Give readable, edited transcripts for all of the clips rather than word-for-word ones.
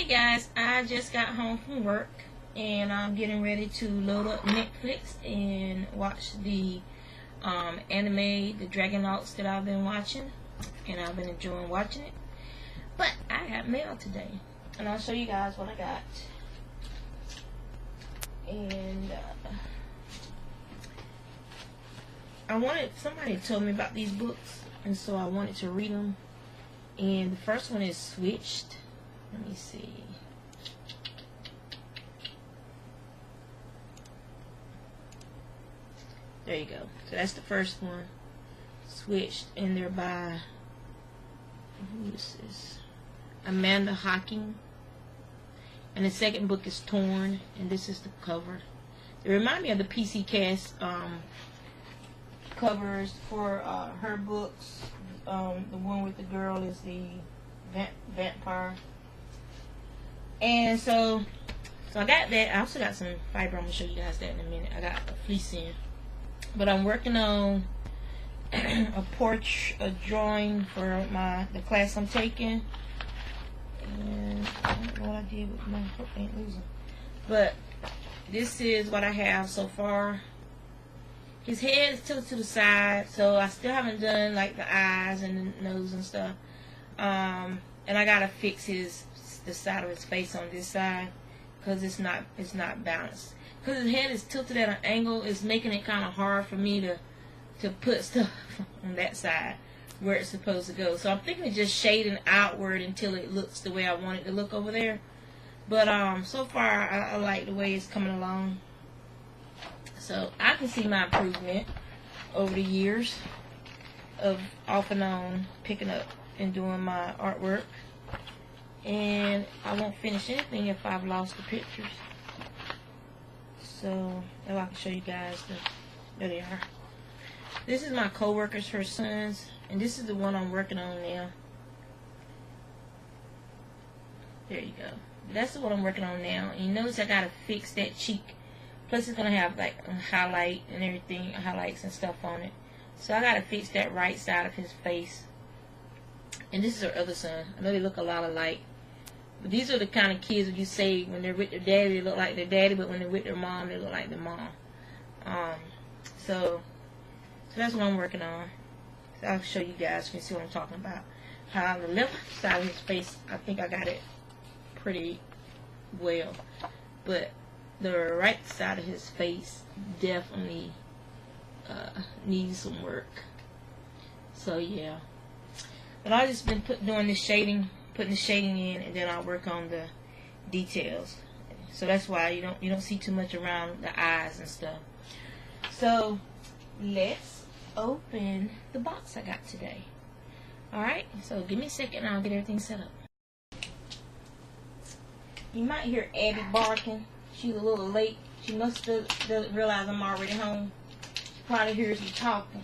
Hey guys, I just got home from work and I'm getting ready to load up Netflix and watch the anime, the Dragonauts that I've been watching, and I've been enjoying watching it. But I got mail today, and I'll show you guys what I got. And somebody told me about these books, and so I wanted to read them. And the first one is Switched. Let me see. There you go. So that's the first one. Switched, and they're by, who is this? Amanda Hocking. And the second book is Torn, and this is the cover. They remind me of the PC Cast covers for her books. The one with the girl is the vampire. And so I got that. I also got some fiber. I'm gonna show you guys that in a minute. I got a fleece in, but I'm working on a drawing for the class I'm taking. And I don't know what I did with my hook, ain't losing. But this is what I have so far. His head is tilted to the side, so I still haven't done like the eyes and the nose and stuff. And I gotta fix the side of his face on this side because it's not balanced. Because his head is tilted at an angle, it's making it kind of hard for me to put stuff on that side where it's supposed to go. So I'm thinking of just shading outward until it looks the way I want it to look over there. But so far I like the way it's coming along. So I can see my improvement over the years of off and on picking up and doing my artwork. And I won't finish anything if I've lost the pictures. So now I can show you guys there they are. This is my co-worker's, her sons, and this is the one I'm working on now. There you go. That's the one I'm working on now. And you notice I gotta fix that cheek. Plus it's gonna have like a highlight and everything, highlights and stuff on it. So I gotta fix that right side of his face. And this is her other son. I know they look a lot alike. But these are the kind of kids that you say when they're with their daddy, they look like their daddy, but when they're with their mom, they look like their mom. So that's what I'm working on. So I'll show you guys, you can see what I'm talking about. How the left side of his face, I think I got it pretty well. But the right side of his face definitely needs some work. So yeah. But I've just been doing this shading, putting the shading in, and then I'll work on the details. So that's why you don't see too much around the eyes and stuff. So let's open the box I got today. Alright, so give me a second and I'll get everything set up. You might hear Abby barking. She's a little late. She must doesn't realize I'm already home. She probably hears me talking,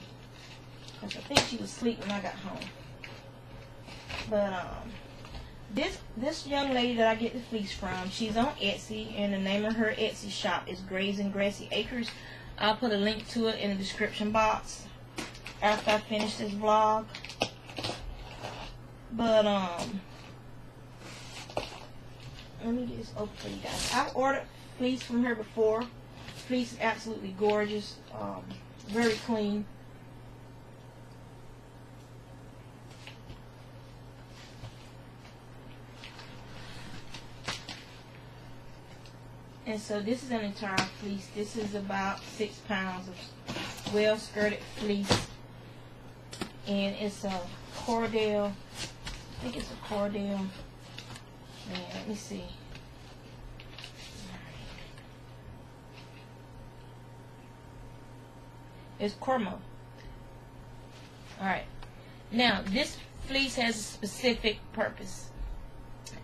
because I think she was asleep when I got home. But this young lady that I get the fleece from, she's on Etsy, and the name of her Etsy shop is Grays and Grassy Acres. I'll put a link to it in the description box after I finish this vlog. But let me get this open for you guys. I've ordered fleece from her before. Fleece is absolutely gorgeous, very clean. And so this is an entire fleece. This is about 6 pounds of well-skirted fleece. And it's a Cordell. I think it's a Cordell. Man, let me see. It's Cormo. Alright. Now, this fleece has a specific purpose.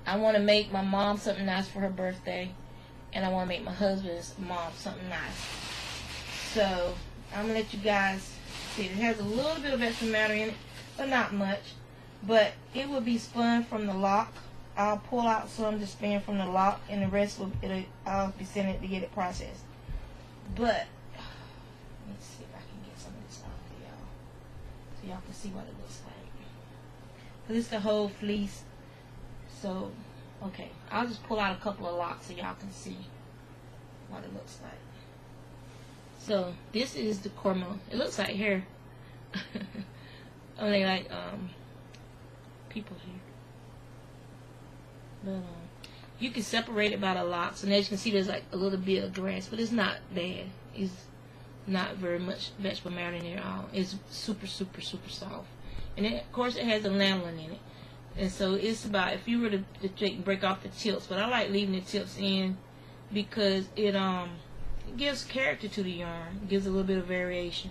I want to make my mom something nice for her birthday. And I want to make my husband's mom something nice. So, I'm going to let you guys see. It has a little bit of extra matter in it, but not much. But it will be spun from the lock. I'll pull out some to spin from the lock, and the rest I'll be sending it to get it processed. But let me see if I can get some of this off for y'all, so y'all can see what it looks like. This is the whole fleece. So Okay, I'll just pull out a couple of locks so y'all can see what it looks like. So this is the cornrow. It looks like hair. Only like people's hair. But you can separate it by the locks, and as you can see, there's like a little bit of grass, but it's not bad. It's not very much vegetable matter in there at all. It's super, super, super soft, and then, of course, it has a lanolin in it. And so it's about, if you were to break off the tips, but I like leaving the tips in because it gives character to the yarn. It gives a little bit of variation.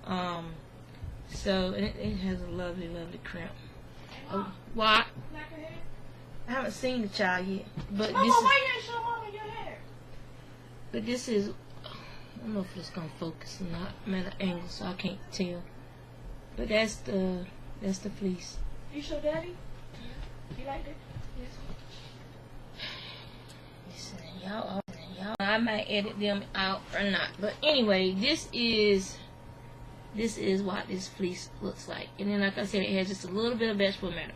So it has a lovely, lovely crimp. Oh, what? I haven't seen the child yet, but Mama, this is, why you didn't show Mama your hair? but this is, I don't know if it's gonna focus or not. I'm at an angle, so I can't tell. But that's the fleece. You show Daddy? You like it? Yes. Listen, y'all, I might edit them out or not. But anyway, this is what this fleece looks like. And then, like I said, it has just a little bit of vegetable matter.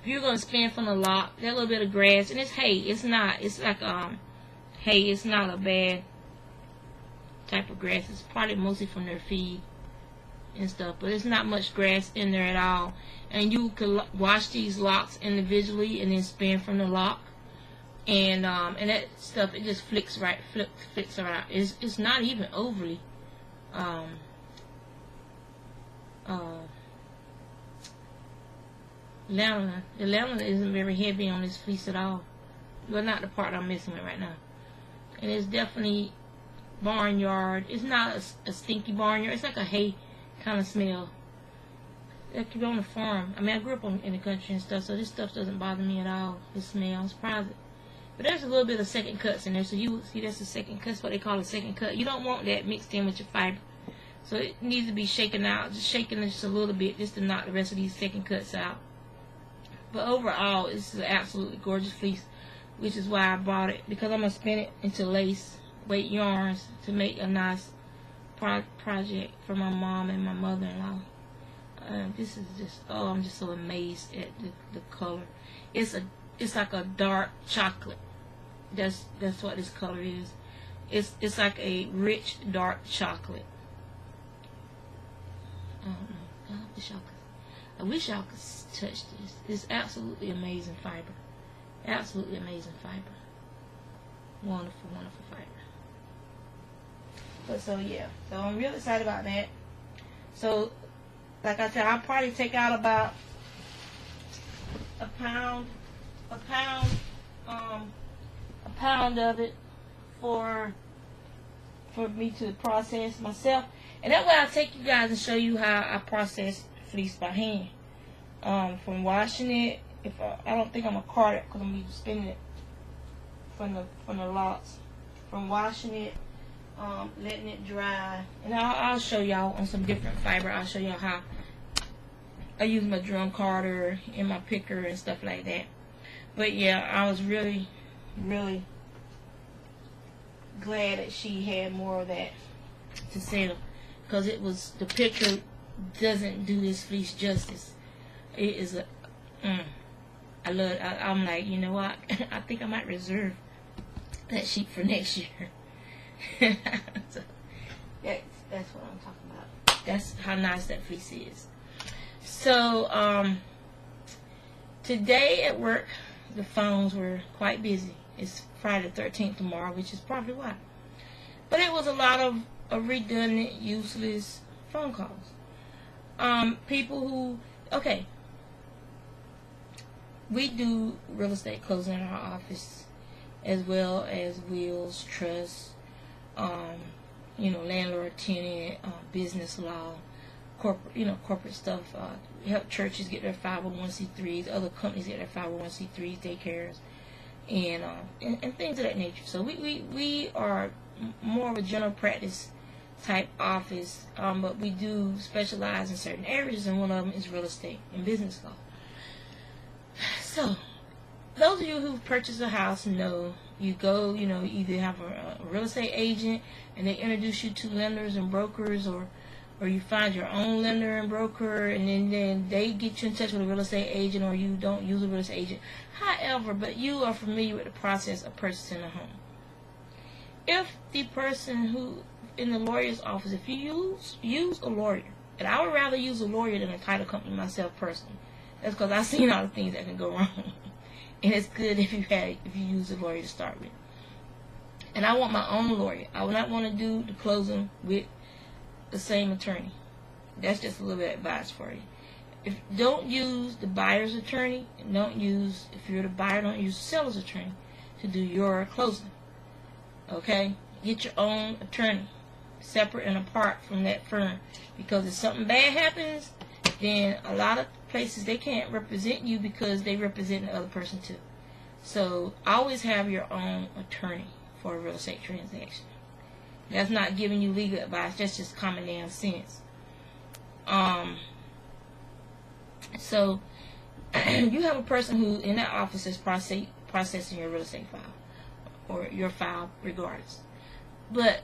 If you're gonna spin from the lock, that little bit of grass, and it's hay. It's not. It's like hay. It's not a bad type of grass. It's probably mostly from their feed and stuff, but it's not much grass in there at all. And you can wash these locks individually and then spin from the lock, and that stuff, it just flicks right out. It's not even overly lanolin. The lanolin isn't very heavy on this fleece at all. Well, not the part I'm messing with right now. And it's definitely barnyard. It's not a stinky barnyard. It's like a hay kind of smell. Like you're on a farm. I mean, I grew up in the country and stuff, so this stuff doesn't bother me at all. The smell, I'm surprised. But there's a little bit of second cuts in there, so you see that's a second cut. That's what they call a second cut. You don't want that mixed in with your fiber, so it needs to be shaken out, just shaking it just a little bit, just to knock the rest of these second cuts out. But overall, it's an absolutely gorgeous fleece, which is why I bought it, because I'm gonna spin it into lace weight yarns to make a nice project for my mom and my mother-in-law. This is just, oh, I'm just so amazed at the color. It's like a dark chocolate. That's what this color is. It's like a rich dark chocolate. I wish y'all could touch this. It's absolutely amazing fiber. Absolutely amazing fiber. Wonderful, wonderful fiber. But so yeah, so I'm really excited about that. So, like I said, I'll probably take out about a pound of it for me to process myself, and that way I'll take you guys and show you how I process fleece by hand. From washing it, if I don't think I'm gonna cart it because I'm gonna be spinning it from the lots. From washing it, letting it dry, and I'll show y'all on some different fiber. I'll show y'all how I use my drum carder and my picker and stuff like that. But yeah, I was really, really glad that she had more of that to sell, because it was, the picker doesn't do this fleece justice. It is a I love it. I'm like, you know what? I think I might reserve that sheep for next year. So that's what I'm talking about. That's how nice that fleece is. So today at work, the phones were quite busy. It's Friday the 13th tomorrow, which is probably why. But it was a lot of redundant, useless phone calls. People who, okay, we do real estate closing in our office, as well as wills, trusts, landlord, tenant, business law, corporate stuff. Help churches get their 501c3s, other companies get their 501c3s, daycares, and things of that nature. So we are more of a general practice type office, but we do specialize in certain areas, and one of them is real estate and business law. So those of you who've purchased a house know you go, either have a real estate agent and they introduce you to lenders and brokers, or or you find your own lender and broker, and then they get you in touch with a real estate agent, or you don't use a real estate agent. However, but you are familiar with the process of purchasing a home. If the person who in the lawyer's office, if you use a lawyer, and I would rather use a lawyer than a title company myself personally. That's because I've seen all the things that can go wrong, and it's good if you use a lawyer to start with. And I want my own lawyer. I would not want to do the closing with the same attorney. That's just a little bit of advice for you. Don't use the buyer's attorney, and if you're the buyer, don't use the seller's attorney to do your closing. Okay? Get your own attorney, separate and apart from that firm. Because if something bad happens, then a lot of places they can't represent you because they represent the other person too. So always have your own attorney for a real estate transaction. That's not giving you legal advice. That's just common damn sense. So you have a person who in that office is processing your real estate file, or your file regardless. But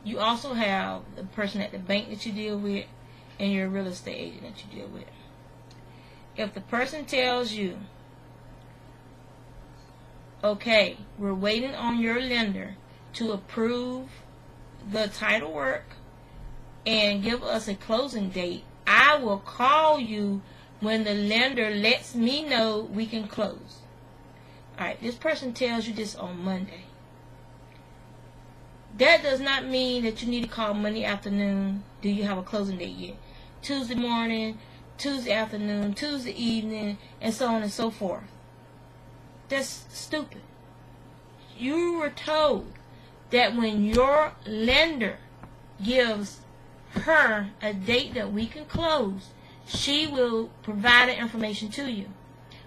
you also have the person at the bank that you deal with and your real estate agent that you deal with. If the person tells you, okay, we're waiting on your lender to approve the title work and give us a closing date, I will call you when the lender lets me know we can close. Alright, this person tells you this on Monday. That does not mean that you need to call Monday afternoon. Do you have a closing date yet? Tuesday morning, Tuesday afternoon, Tuesday evening, and so on and so forth. That's stupid. You were told that when your lender gives her a date that we can close, she will provide the information to you.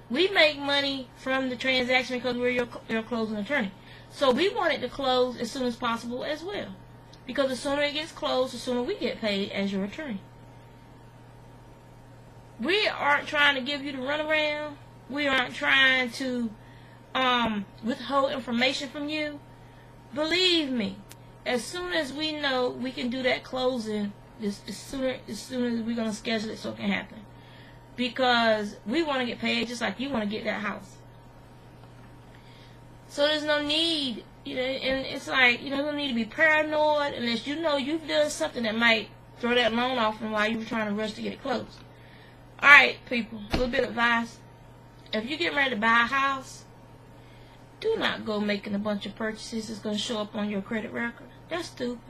We make money from the transaction because we're your closing attorney. So we want it to close as soon as possible as well. Because the sooner it gets closed, the sooner we get paid as your attorney. We aren't trying to give you the runaround. We aren't trying to withhold information from you. Believe me, as soon as we know we can do that closing, as soon as we're going to schedule it so it can happen. Because we want to get paid just like you want to get that house. So there's no need, and it's like, you don't need to be paranoid unless you know you've done something that might throw that loan off and while you were trying to rush to get it closed. Alright, people, a little bit of advice. If you're getting ready to buy a house, do not go making a bunch of purchases that's going to show up on your credit record. That's stupid.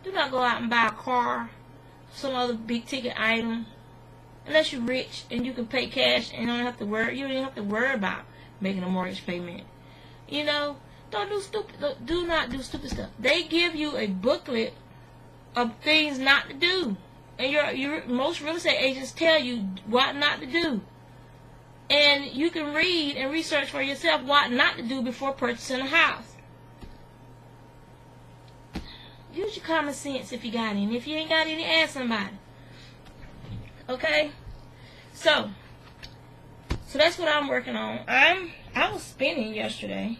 Do not go out and buy a car, some other big ticket item, unless you're rich and you can pay cash and you don't have to worry about making a mortgage payment. Don't do stupid. Do not do stupid stuff. They give you a booklet of things not to do, and most real estate agents tell you what not to do, and you can read and research for yourself what not to do before purchasing a house. Use your common sense if you got any. If you ain't got any, ask somebody. Okay? So that's what I'm working on. I was spinning yesterday,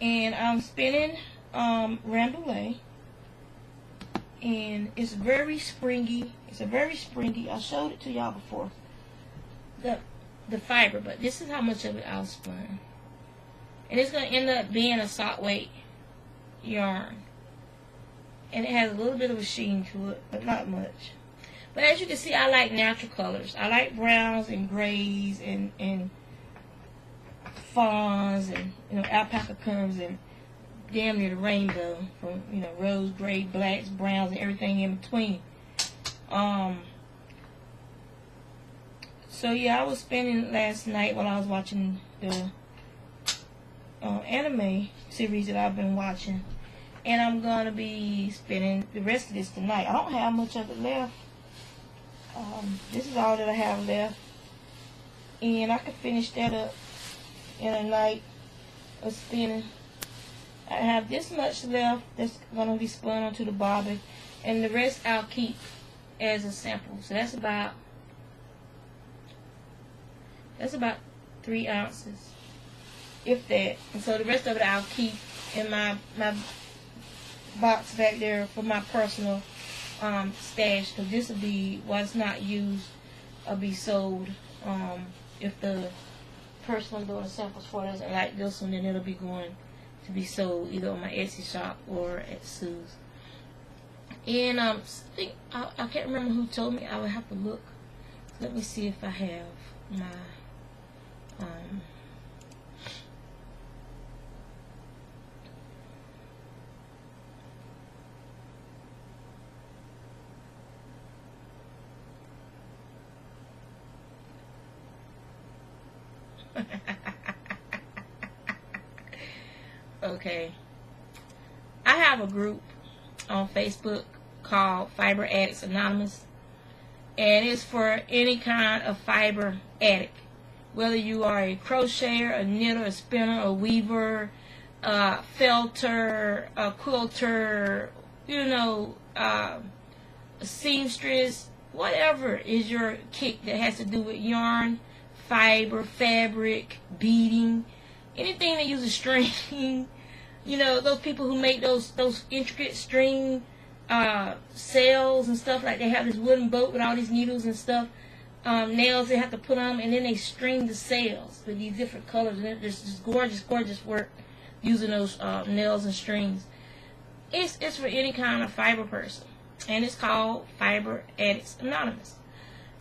and I'm spinning Randoulet, and it's very springy. It's a very springy. I showed it to y'all before. The fiber, but this is how much of it I'll spun, and it's gonna end up being a sock weight yarn, and it has a little bit of a sheen to it, but not much. But as you can see, I like natural colors. I like browns and grays and fawns and alpaca comes and damn near the rainbow from rose, gray, blacks, browns, and everything in between. So yeah, I was spinning last night while I was watching the anime series that I've been watching, and I'm gonna be spinning the rest of this tonight. I don't have much of it left. This is all that I have left, and I can finish that up in a night of spinning. I have this much left that's going to be spun onto the bobby, and the rest I'll keep as a sample. So that's about 3 ounces, if that. And so the rest of it I'll keep in my box back there for my personal stashed, because this will be what's not used will be sold. If the person I'm doing the samples for doesn't like this one, then it'll be going to be sold either on my Etsy shop or at Sue's. And I can't remember who told me. I would have to look. Let me see if I have my okay. I have a group on Facebook called Fiber Addicts Anonymous, and it's for any kind of fiber addict, whether you are a crocheter, a knitter, a spinner, a weaver, a felter, a quilter, a seamstress, whatever is your kick that has to do with yarn, fiber, fabric, beading, anything that uses string. Those people who make those intricate string sails and stuff, like they have this wooden boat with all these needles and stuff, nails they have to put on, and then they string the sails with these different colors, and it's just gorgeous work using those nails and strings. It's for any kind of fiber person, and it's called Fiber Addicts Anonymous.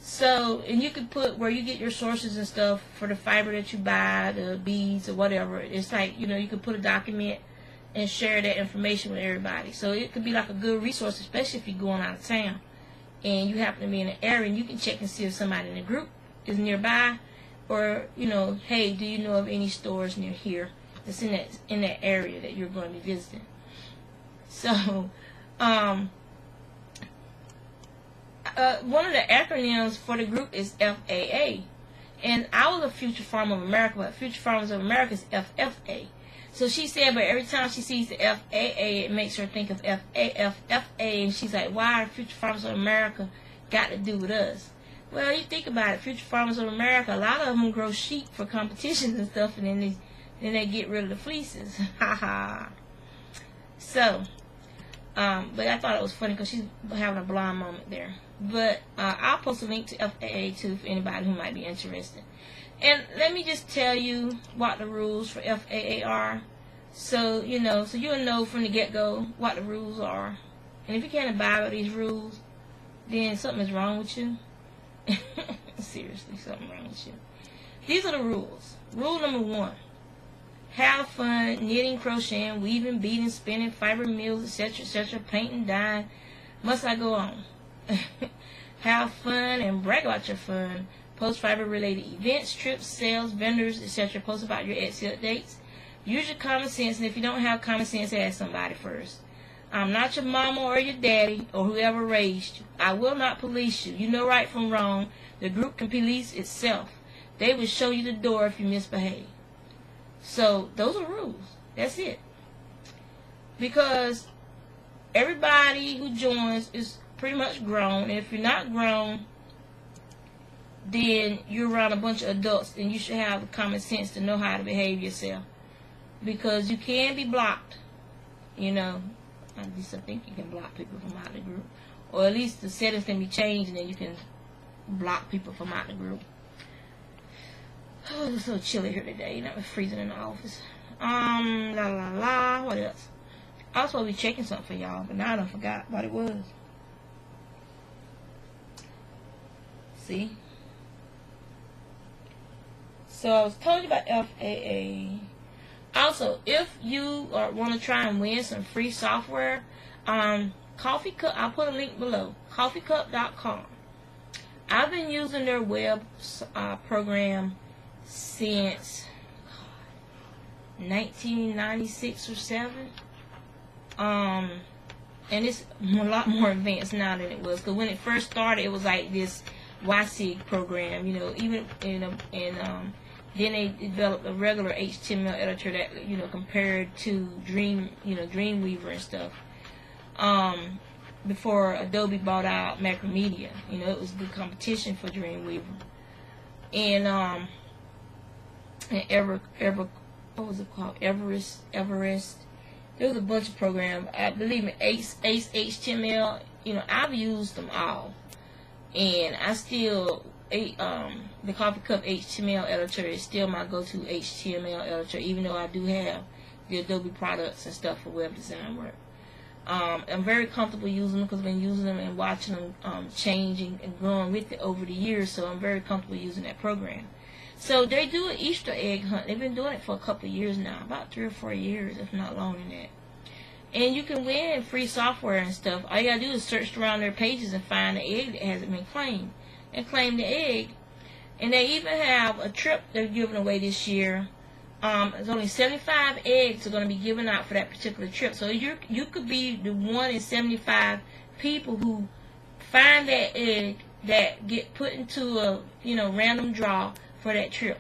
So, and you can put where you get your sources and stuff for the fiber that you buy, the beads or whatever. It's like, you can put a document and share that information with everybody. So it could be like a good resource, especially if you're going out of town and you happen to be in an area, and you can check and see if somebody in the group is nearby, or hey, do you know of any stores near here that's in that area that you're going to be visiting. So one of the acronyms for the group is FAA, and I was a Future Farmer of America, but Future Farmers of America is FFA. So she said, but every time she sees the FAA, it makes her think of FAFFA, and she's like, why Future Farmers of America got to do with us? Well, you think about it, Future Farmers of America, a lot of them grow sheep for competitions and stuff, and then they get rid of the fleeces. So, but I thought it was funny because she's having a blonde moment there. But I'll post a link to FAA too for anybody who might be interested. And let me just tell you what the rules for FAA are, so you'll know from the get-go what the rules are. And if you can't abide by these rules, then something is wrong with you. Seriously, something wrong with you. These are the rules. Rule number 1: have fun knitting, crocheting, weaving, beading, spinning, fiber mills, etc., etc., painting, dyeing. Must I go on? Have fun and brag about your fun. Post fiber-related events, trips, sales, vendors, etc. Post about your Etsy updates. Use your common sense, and if you don't have common sense, ask somebody first. I'm not your mama or your daddy or whoever raised you. I will not police you. You know right from wrong. The group can police itself. They will show you the door if you misbehave. So those are rules. That's it. Because everybody who joins is pretty much grown. And if you're not grown, then you're around a bunch of adults, and you should have the common sense to know how to behave yourself. Because you can be blocked. At least I think you can block people from out of the group. Or at least the settings can be changed, and then you can block people from out of the group. Oh, it's so chilly here today. It's freezing in the office. What else? I was supposed to be checking something for y'all, but now I done forgot what it was. See? So I was telling you about FAA. Also, if you want to try and win some free software, Coffee Cup, I'll put a link below, coffeecup.com. I've been using their web program since 1996 or 7. And it's a lot more advanced now than it was. Because when it first started, it was like this YSIG program, then they developed a regular HTML editor that, compared to Dreamweaver and stuff. Before Adobe bought out Macromedia, it was good competition for Dreamweaver. And what was it called? Everest. There was a bunch of programs. I believe in Ace HTML, I've used them all, and I still the Coffee Cup HTML editor is still my go-to HTML editor, even though I do have the Adobe products and stuff for web design work. I'm very comfortable using them because I've been using them and watching them changing and growing with it over the years, so I'm very comfortable using that program. So they do an Easter egg hunt. They've been doing it for a couple of years now, about 3 or 4 years, if not longer than that. And you can win free software and stuff. All you gotta do is search around their pages and find the egg that hasn't been claimed, and claim the egg. And they even have a trip they're giving away this year. There's only 75 eggs are going to be given out for that particular trip. So you could be the 1 in 75 people who find that egg that get put into a random draw for that trip.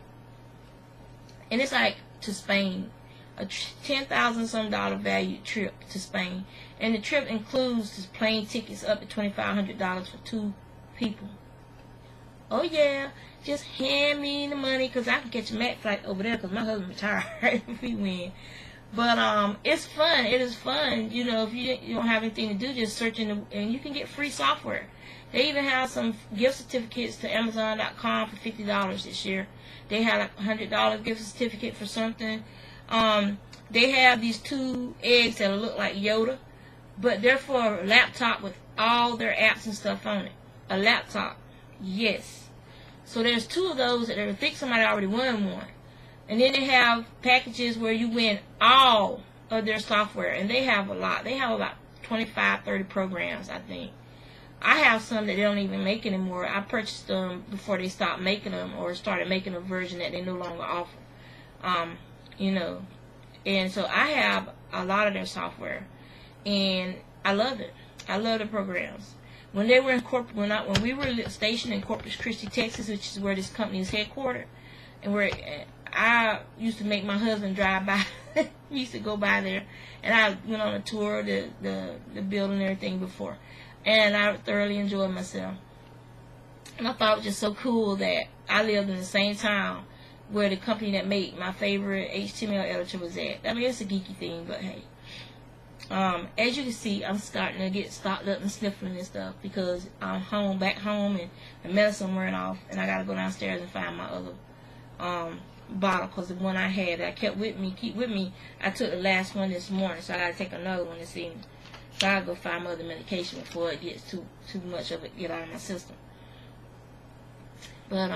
And it's like to Spain, a $10,000 some value trip to Spain, and the trip includes the plane tickets up to $2,500 for 2 people. Oh yeah. Just hand me the money, because I can catch a MAC flight over there, because my husband retired if we win. But it's fun. It is fun. If you don't have anything to do, just search and you can get free software. They even have some gift certificates to Amazon.com for $50 this year. They had like $100 gift certificate for something. They have these 2 eggs that look like Yoda, but they're for a laptop with all their apps and stuff on it. A laptop. Yes. So there's 2 of those that I think somebody already won one. And then they have packages where you win all of their software. And they have a lot. They have about 25, 30 programs, I think. I have some that they don't even make anymore. I purchased them before they stopped making them, or started making a version that they no longer offer. And so I have a lot of their software. And I love it. I love the programs. When they were when we were stationed in Corpus Christi, Texas, which is where this company is headquartered, and where I used to make my husband drive by, we used to go by there, and I went on a tour of the building and everything before, and I thoroughly enjoyed myself. And I thought it was just so cool that I lived in the same town where the company that made my favorite HTML editor was at. I mean, it's a geeky thing, but hey. As you can see, I'm starting to get stocked up and sniffling and stuff, because I'm back home, and the medicine wearing off, and I gotta go downstairs and find my other bottle, because the one I had that I keep with me, I took the last one this morning, so I gotta take another one this evening. So I gotta go find my other medication before it gets too much of it get out of my system. But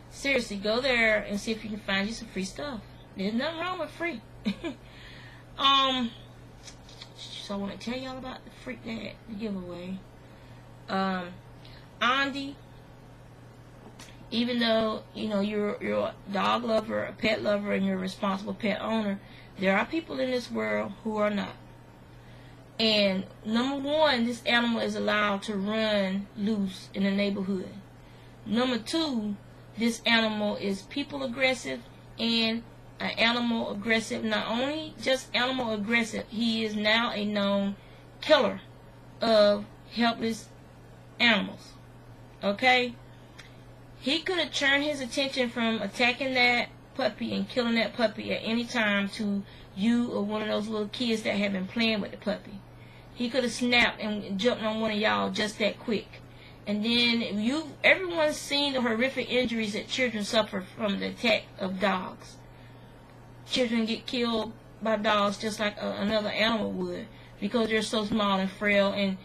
seriously, go there and see if you can find you some free stuff. There's nothing wrong with free. So I want to tell y'all about the giveaway. Andy, even though you're a dog lover, a pet lover, and you're a responsible pet owner, there are people in this world who are not. And number 1, this animal is allowed to run loose in the neighborhood. Number 2, this animal is people aggressive, and an animal aggressive, not only just animal aggressive, he is now a known killer of helpless animals. Okay? He could have turned his attention from attacking that puppy and killing that puppy at any time to you or one of those little kids that have been playing with the puppy. He could have snapped and jumped on one of y'all just that quick. And then everyone's seen the horrific injuries that children suffer from the attack of dogs. Children get killed by dogs just like another animal would, because they're so small and frail, and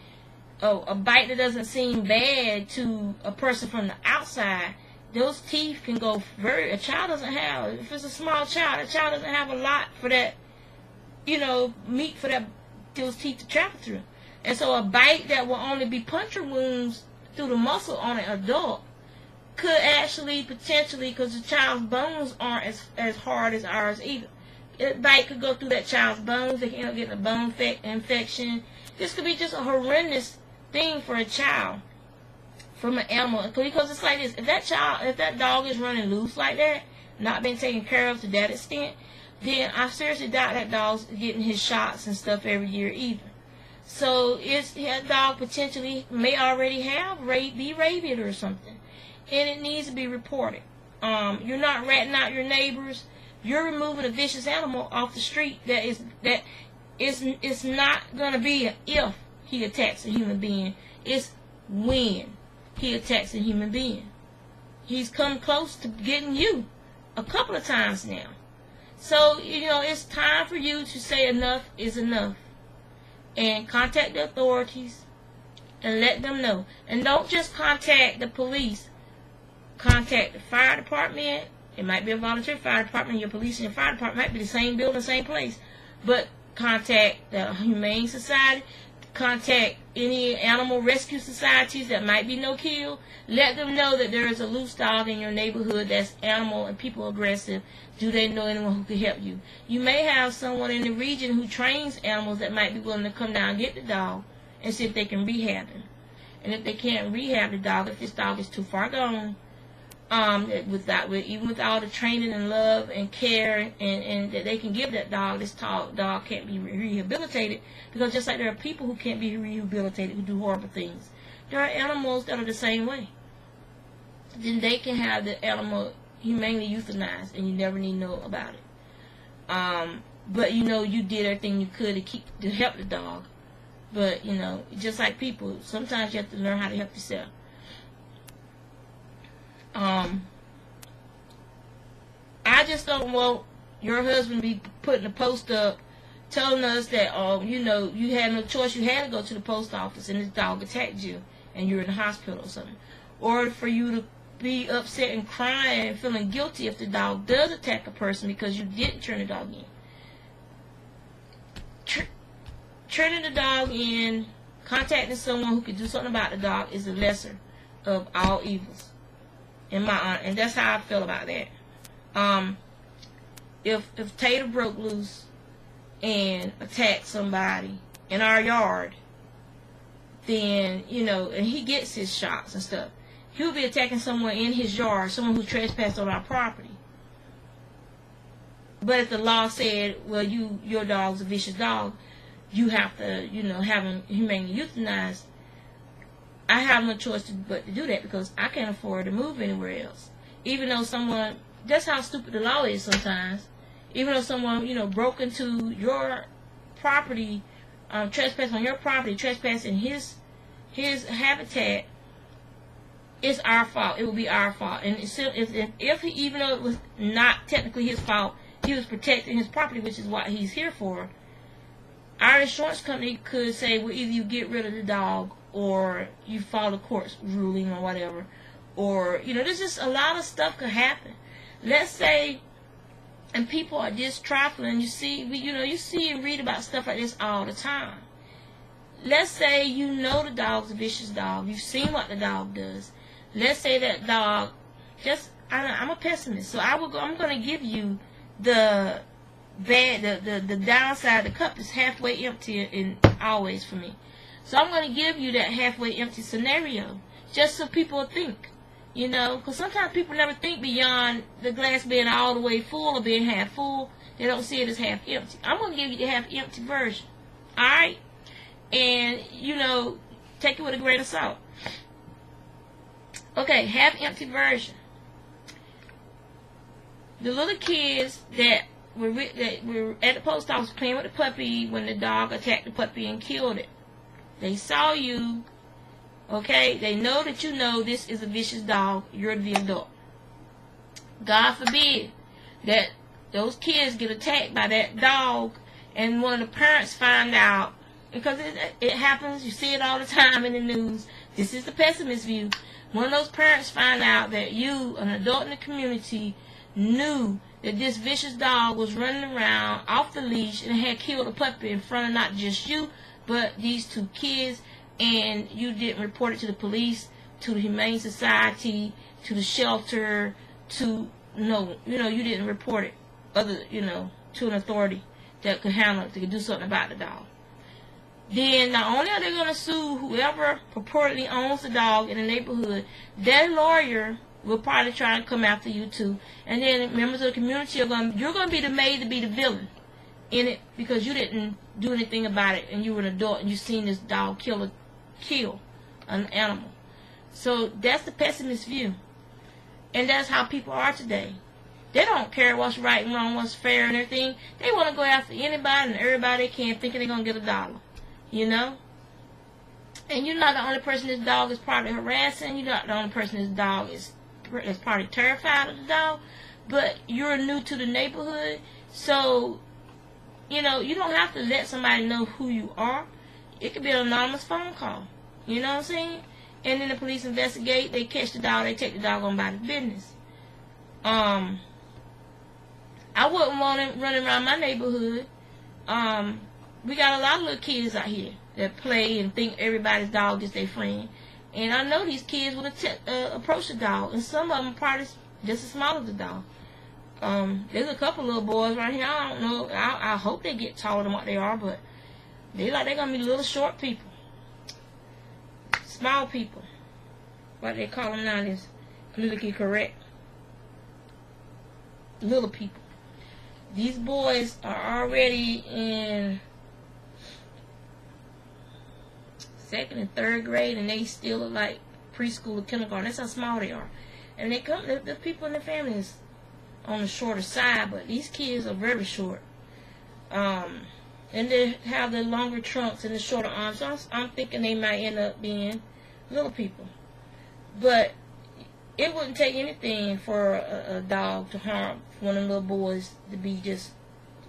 a bite that doesn't seem bad to a person from the outside, those teeth can go a child doesn't have, if it's a small child, a child doesn't have a lot for that, meat for those teeth to travel through. And so a bite that will only be puncture wounds through the muscle on an adult could actually potentially, because the child's bones aren't as hard as ours either. A bite could go through that child's bones. They can end up getting a bone infection. This could be just a horrendous thing for a child from an animal, because it's like this: if that dog is running loose like that, not being taken care of to that extent, then I seriously doubt that dog's getting his shots and stuff every year either. So that dog potentially may already be rabid or something, and it needs to be reported. You're not ratting out your neighbors. You're removing a vicious animal off the street that is not going to be an if he attacks a human being. It's when he attacks a human being. He's come close to getting you a couple of times now. So, it's time for you to say enough is enough. And contact the authorities and let them know. And don't just contact the police. Contact the fire department. It might be a volunteer fire department. Your police and your fire department might be the same building, same place. But contact the Humane Society. Contact any animal rescue societies that might be no-kill. Let them know that there is a loose dog in your neighborhood that's animal and people aggressive. Do they know anyone who can help you? You may have someone in the region who trains animals that might be willing to come down and get the dog and see if they can rehab him. And if they can't rehab the dog, if this dog is too far gone, even with all the training and love and care and that they can give that dog, this dog can't be rehabilitated, because just like there are people who can't be rehabilitated who do horrible things, there are animals that are the same way. Then they can have the animal humanely euthanized and you never need to know about it. But you did everything you could to help the dog. But just like people, sometimes you have to learn how to help yourself. I just don't want your husband to be putting a post up telling us that you had no choice, you had to go to the post office and this dog attacked you and you're in the hospital or something. Or for you to be upset and crying and feeling guilty if the dog does attack a person because you didn't turn the dog in. Turning the dog in, contacting someone who can do something about the dog is the lesser of all evils. And that's how I feel about that. If Tater broke loose and attacked somebody in our yard, then and he gets his shots and stuff, he'll be attacking someone in his yard, someone who trespassed on our property. But if the law said, well, your dog's a vicious dog, you have to have him humanely euthanized, I have no choice but to do that, because I can't afford to move anywhere else. Even though someone, that's how stupid the law is sometimes. Even though someone, broke into your property, trespassed on your property, trespassing his habitat, it's our fault. It will be our fault. And if he, even though it was not technically his fault, he was protecting his property, which is what he's here for. Our insurance company could say, well, either you get rid of the dog or you follow the court's ruling or whatever. Or, there's just a lot of stuff could happen. Let's say, and people are just trifling. You see and read about stuff like this all the time. Let's say the dog's a vicious dog. You've seen what the dog does. Let's say that dog, I'm a pessimist, so I'm going to give you the downside. The cup is halfway empty and always for me. So I'm going to give you that halfway empty scenario, just so people think, because sometimes people never think beyond the glass being all the way full or being half full. They don't see it as half empty. I'm going to give you the half empty version, alright? And, take it with a grain of salt. Okay, half empty version. The little kids that were at the post office playing with the puppy when the dog attacked the puppy and killed it. They saw you, okay? They know that this is a vicious dog. You're the adult. God forbid that those kids get attacked by that dog and one of the parents find out, because it happens. You see it all the time in the news. This is the pessimist view. One of those parents find out that you, an adult in the community, knew that this vicious dog was running around off the leash and had killed a puppy in front of not just you, but these two kids, and you didn't report it to the police, to the Humane Society, to the shelter, you didn't report it, to an authority that could handle it, that could do something about the dog. Then not only are they going to sue whoever purportedly owns the dog in the neighborhood, their lawyer will probably try and come after you too. And then members of the community you're going to be made to be the villain in it, because you didn't do anything about it and you were an adult and you seen this dog kill an animal. So that's the pessimist view. And that's how people are today. They don't care what's right and wrong, what's fair and everything. They want to go after anybody and everybody they can, thinking they're going to get $1. And you're not the only person this dog is probably harassing. You're not the only person this dog is probably terrified of the dog. But you're new to the neighborhood. So, you know, you don't have to let somebody know who you are. It could be an anonymous phone call. You know what I'm saying? And then the police investigate. They catch the dog. They take the dog on by the business. I wouldn't want him running around my neighborhood. We got a lot of little kids out here that play and think everybody's dog is their friend. And I know these kids will approach the dog. And some of them are probably just as small as the dog. There's a couple little boys right here. I don't know. I hope they get taller than what they are, but they're gonna be little short people, small people. What they call them now is politically correct. Little people. These boys are already in 2nd and 3rd grade, and they still look like preschool or kindergarten. That's how small they are. And they come. The people in the family is on the shorter side, but these kids are very short. And they have the longer trunks and the shorter arms. So I'm thinking they might end up being little people. But it wouldn't take anything for a dog to harm one of the little boys to be just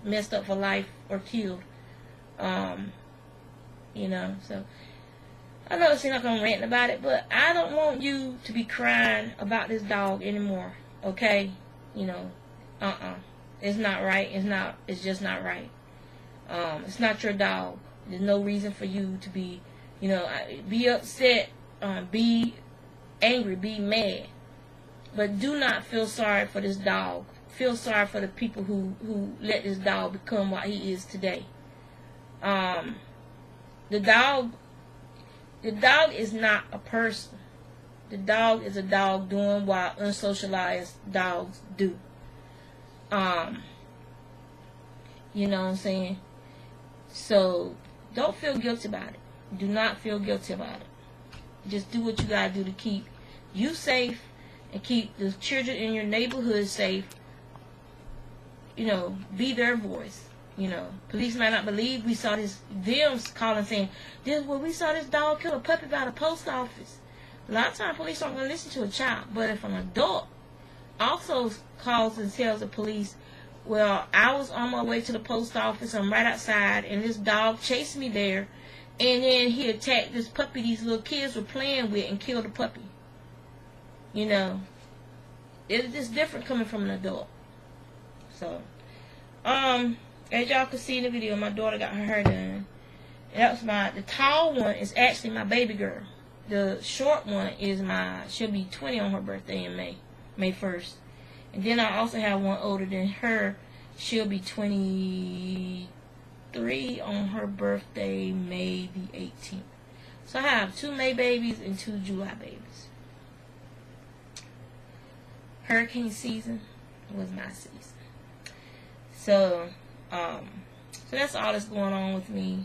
messed up for life or killed. You know, so I know it seems like I'm ranting about it, but I don't want you to be crying about this dog anymore. Okay? You know, it's not right. It's just not right. It's not your dog. There's no reason for you to be, you know, be upset, be angry, be mad. But do not feel sorry for this dog. Feel sorry for the people who let this dog become what he is today. The dog is not a person. The dog is a dog doing what unsocialized dogs do. You know what I'm saying? So, don't feel guilty about it. Do not feel guilty about it. Just do what you gotta do to keep you safe and keep the children in your neighborhood safe. You know, be their voice. You know, police might not believe we saw them calling saying, we saw this dog kill a puppy by the post office. A lot of times police aren't going to listen to a child. But if an adult also calls and tells the police, well, I was on my way to the post office, I'm right outside, and this dog chased me there, and then he attacked this puppy these little kids were playing with and killed the puppy. You know, it's just different coming from an adult. So, as y'all can see in the video, my daughter got her hair done. That was the tall one is actually my baby girl. The short one is she'll be 20 on her birthday in May 1st. And then I also have one older than her. She'll be 23 on her birthday, May the 18th. So I have 2 May babies and 2 July babies. Hurricane season was my season. So that's all that's going on with me.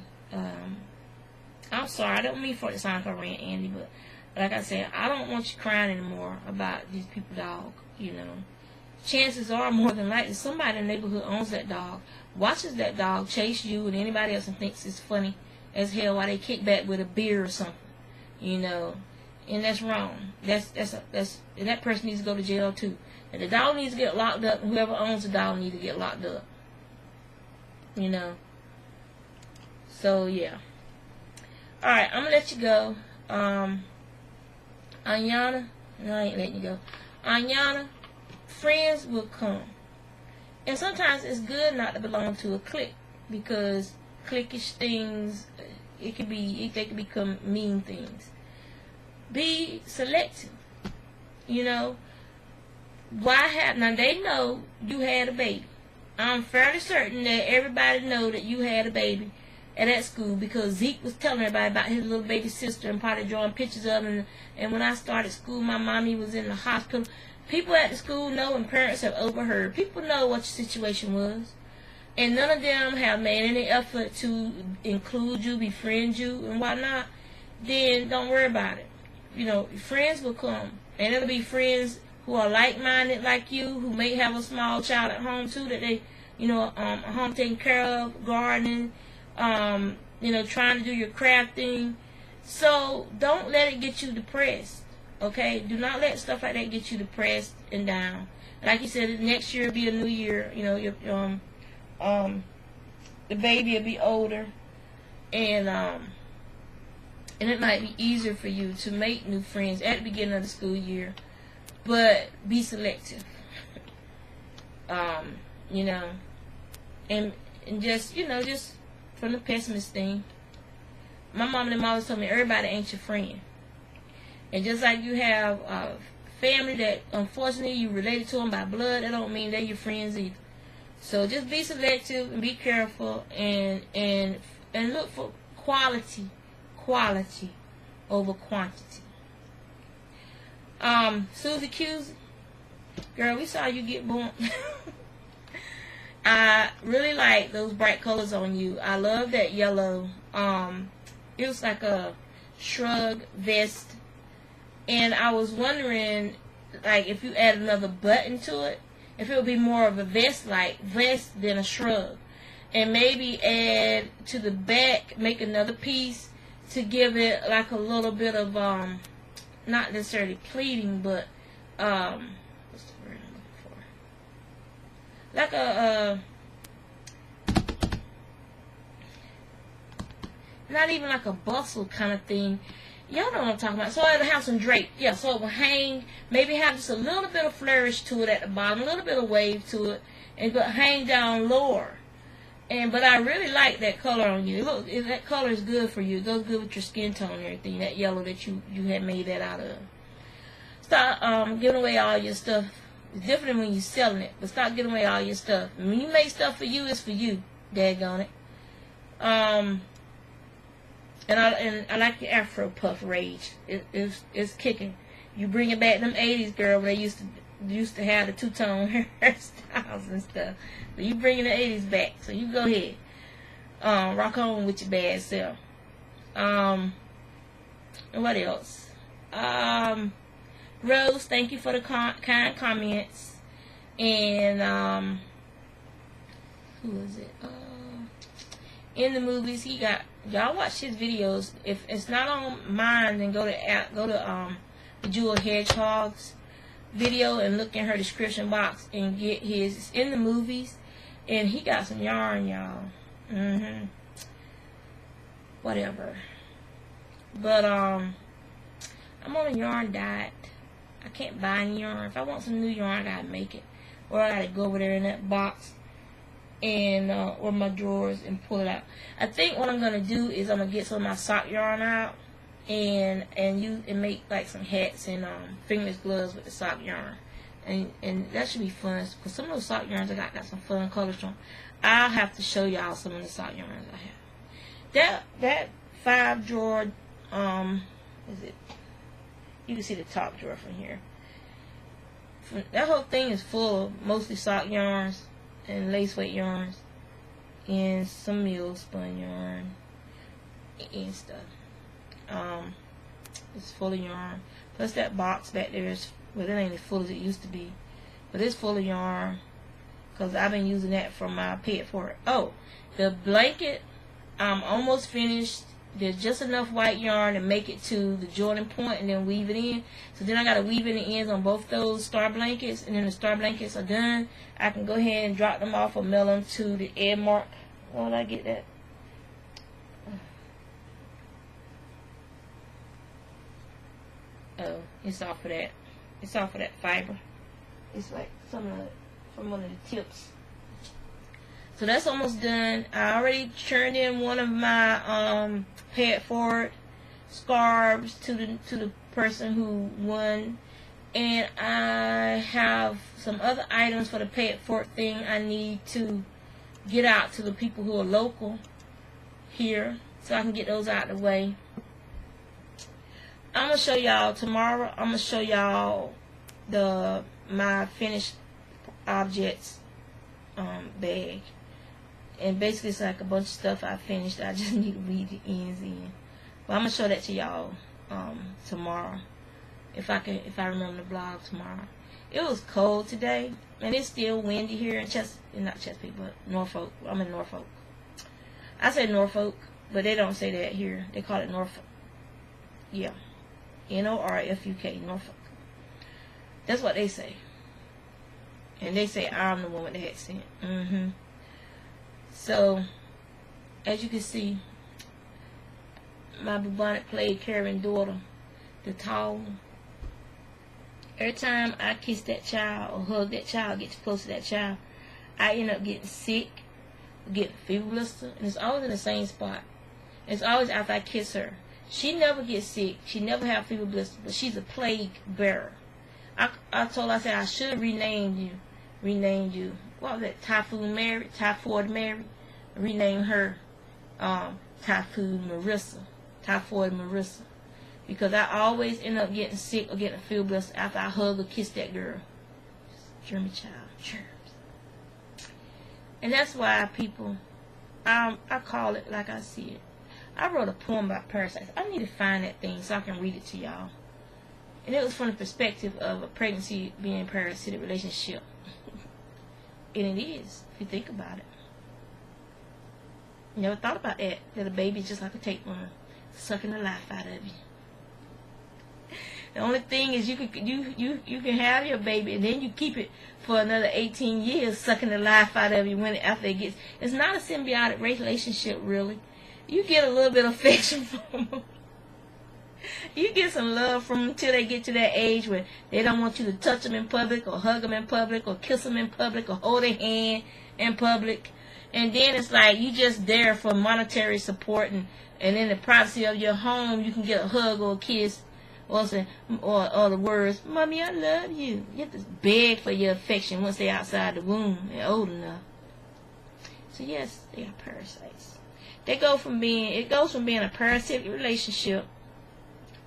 I'm sorry, I don't mean for it to sound like a rant, Andy, but like I said, I don't want you crying anymore about these people dog, you know. Chances are, more than likely, somebody in the neighborhood owns that dog, watches that dog chase you and anybody else and thinks it's funny as hell while they kick back with a beer or something, you know. And that's wrong. And that person needs to go to jail too. And the dog needs to get locked up, and whoever owns the dog needs to get locked up. You know. So yeah. Alright, I'm gonna let you go. Ayana, no, I ain't letting you go. Ayana, friends will come. And sometimes it's good not to belong to a clique, because cliquish things, they can become mean things. Be selective. You know. Now they know you had a baby. I'm fairly certain that everybody know that you had a baby at that school, because Zeke was telling everybody about his little baby sister and probably drawing pictures of him. And when I started school, my mommy was in the hospital. People at the school know, and parents have overheard. People know what your situation was. And none of them have made any effort to include you, befriend you, and whatnot. Then don't worry about it. You know, friends will come. And it'll be friends who are like-minded like you, who may have a small child at home too, that they, you know, home taken care of, gardening, you know, trying to do your craft thing. So don't let it get you depressed. Okay, do not let stuff like that get you depressed and down. Like you said, next year will be a new year. You know, the baby will be older, and it might be easier for you to make new friends at the beginning of the school year, but be selective. You know, and just, you know, just from the pessimist thing. My mom and them always told me everybody ain't your friend. And just like you have family that unfortunately you related to them by blood, that don't mean they're your friends either. So just be selective and be careful, and look for quality over quantity. Susie Cusey, girl, we saw you get born. I really like those bright colors on you. I love that yellow. It was like a shrug vest, and I was wondering, like, if you add another button to it, if it would be more of a vest-like vest than a shrug, and maybe add to the back, make another piece to give it like a little bit of not necessarily pleating, but what's the word I'm looking for? Like a not even like a bustle kind of thing. Y'all know what I'm talking about. So it'll have some drape. Yeah, so it will hang, maybe have just a little bit of flourish to it at the bottom, a little bit of wave to it, and go hang down lower. But I really like that color on you. Look, that color is good for you. It goes good with your skin tone and everything. That yellow that you had made that out of. Stop giving away all your stuff. It's different when you're selling it, but stop giving away all your stuff. And when you make stuff for you, it's for you. Daggone it. And I like the Afro puff rage. It's kicking. You bring it back them 80s, girl, where they used to have the two-tone hairstyles and stuff. But you bringing the 80s back, so you go ahead. Rock on with your bad self. And what else? Rose, thank you for the kind comments. And who is it? In the movies, he got, y'all watch his videos. If it's not on mine, then go to BejeweledHedgehog's video and look in her description box and get his. It's in the movies, and he got some yarn, y'all. Whatever. But I'm on a yarn diet. I can't buy any yarn. If I want some new yarn, I gotta make it, or I gotta go over there in that box and or my drawers and pull it out. I think what I'm gonna do is I'm gonna get some of my sock yarn out and make like some hats and fingerless gloves with the sock yarn, and that should be fun because some of those sock yarns I got some fun colors on. I'll have to show y'all some of the sock yarns I have. That 5-drawer is it? You can see the top drawer from here. That whole thing is full of mostly sock yarns and lace weight yarns and some mule spun yarn and stuff. It's full of yarn. Plus that box back there is, well, it ain't as full as it used to be, but it's full of yarn because I've been using that for my pet fort. Oh, the blanket, I'm almost finished. There's just enough white yarn to make it to the joining point and then weave it in. So then I got to weave in the ends on both those star blankets, and then the star blankets are done. I can go ahead and drop them off or mail them to the edge mark. Why would I get that? Oh, it's off of that. It's off of that fiber. It's like some of from one of the tips. So that's almost done. I already turned in one of my pay it forward scarves to the person who won, and I have some other items for the pay it forward thing I need to get out to the people who are local here, so I can get those out of the way. I'm gonna show y'all tomorrow. I'm gonna show y'all my finished objects bag. And basically it's like a bunch of stuff I finished. I just need to weave the ends in. But I'm gonna show that to y'all tomorrow. If I remember the blog tomorrow. It was cold today, and it's still windy here in not Chesapeake, but Norfolk. I'm in Norfolk. I say Norfolk, but they don't say that here. They call it Norfolk. Yeah. Norfuk, Norfolk. That's what they say. And they say I'm the one with the accent. So, as you can see, my bubonic plague carrying daughter, the tall one, every time I kiss that child or hug that child, get too close to that child, I end up getting sick, getting fever blister, and it's always in the same spot. It's always after I kiss her. She never gets sick. She never have fever blister, but she's a plague bearer. I told her, I said, I should have renamed you. What was that? Typhoid Mary. Rename her Typhoid Marissa. Because I always end up getting sick or getting a fever blister after I hug or kiss that girl. German child. Germs. And that's why people, I call it like I see it. I wrote a poem about parasites. I need to find that thing so I can read it to y'all. And it was from the perspective of a pregnancy being a parasitic relationship. And it is, if you think about it. You never thought about that a baby is just like a tapeworm, sucking the life out of you. The only thing is you can have your baby and then you keep it for another 18 years sucking the life out of you after it gets. It's not a symbiotic relationship, really. You get a little bit of affection from them. You get some love from them until they get to that age where they don't want you to touch them in public or hug them in public or kiss them in public or hold their hand in public. And then it's like you just there for monetary support, and in the privacy of your home you can get a hug or a kiss or the words, "Mommy, I love you." You have to beg for your affection once they're outside the womb and old enough. So yes, they are parasites. It goes from being a parasitic relationship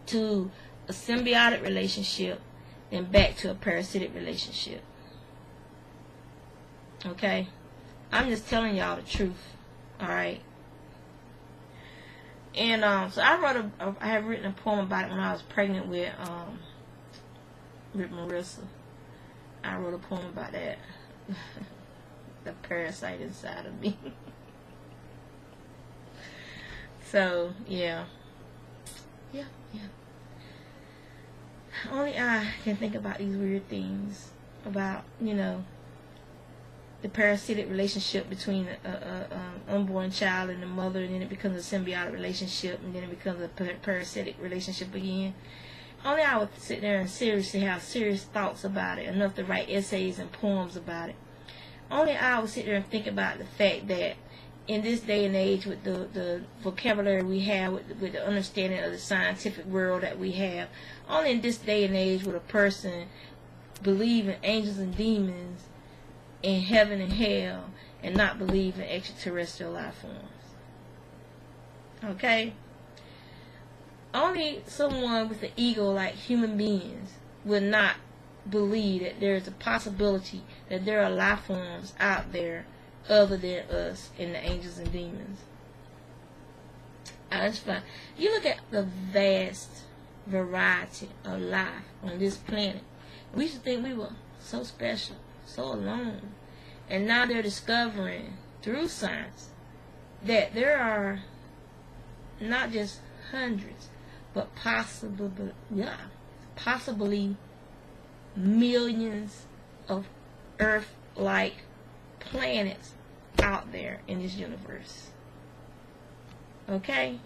to a symbiotic relationship, then back to a parasitic relationship. Okay? I'm just telling y'all the truth. Alright? And so I have written a poem about it when I was pregnant with Marissa. I wrote a poem about that. The parasite inside of me. So, yeah. Only I can think about these weird things about, the parasitic relationship between an unborn child and the mother, and then it becomes a symbiotic relationship, and then it becomes a parasitic relationship again. Only I would sit there and seriously have serious thoughts about it, enough to write essays and poems about it. Only I would sit there and think about the fact that in this day and age, with the vocabulary we have, with the understanding of the scientific world that we have, only in this day and age would a person believe in angels and demons, in heaven and hell, and not believe in extraterrestrial life forms. Okay? Only someone with an ego like human beings would not believe that there is a possibility that there are life forms out there other than us and the angels and demons. That's fine. You look at the vast variety of life on this planet. We used to think we were so special, so alone. And now they're discovering through science that there are not just hundreds, but possibly millions of Earth-like planets out there in this universe. Okay?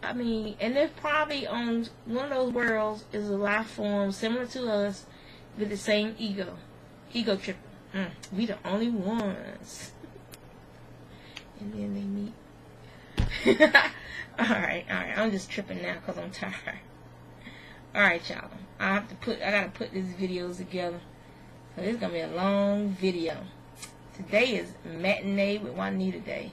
And there's probably on one of those worlds is a life form similar to us with the same ego tripping. We the only ones. And then they meet. Alright, I'm just tripping now because I'm tired. Alright, y'all. I gotta put these videos together. So this is gonna be a long video. Today is matinee with Juanita Day.